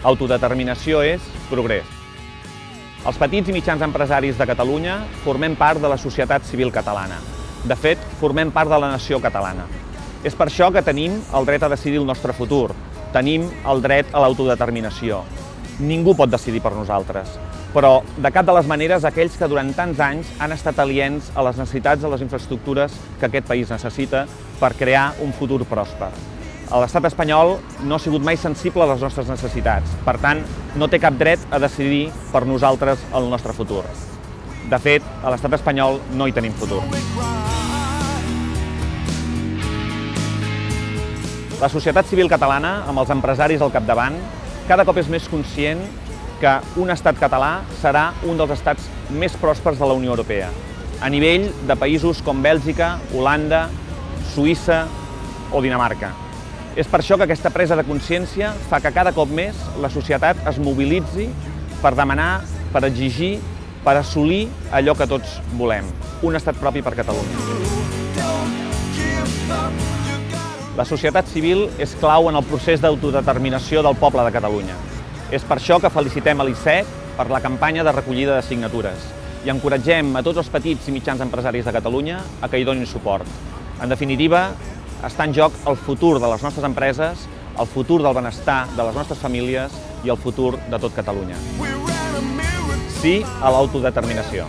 Autodeterminació és progrés. Els petits i mitjans empresaris de Catalunya formem part de la societat civil catalana. De fet, formem part de la nació catalana. És per això que tenim el dret a decidir el nostre futur. Tenim el dret a l'autodeterminació. Ningú pot decidir per nosaltres. Però, de cap de les maneres, aquells que durant tants anys han estat aliens a les necessitats de les infraestructures que aquest país necessita per crear un futur pròsper. L'estat espanyol no ha sigut mai sensible a les nostres necessitats. Per tant, no té cap dret a decidir per nosaltres el nostre futur. De fet, a l'estat espanyol no hi tenim futur. La societat civil catalana, amb els empresaris al capdavant, cada cop és més conscient que un estat català serà un dels estats més pròspers de la Unió Europea, a nivell de països com Bèlgica, Holanda, Suïssa o Dinamarca. És per això que aquesta presa de consciència fa que cada cop més la societat es mobilitzi per demanar, per exigir, per assolir allò que tots volem, un estat propi per Catalunya. La societat civil és clau en el procés d'autodeterminació del poble de Catalunya. És per això que felicitem a l'ISEC per la campanya de recollida de signatures i encoratgem a tots els petits i mitjans empresaris de Catalunya a que hi donin suport. En definitiva, està en joc el futur de les nostres empreses, el futur del benestar de les nostres famílies i el futur de tot Catalunya. Sí a l'autodeterminació.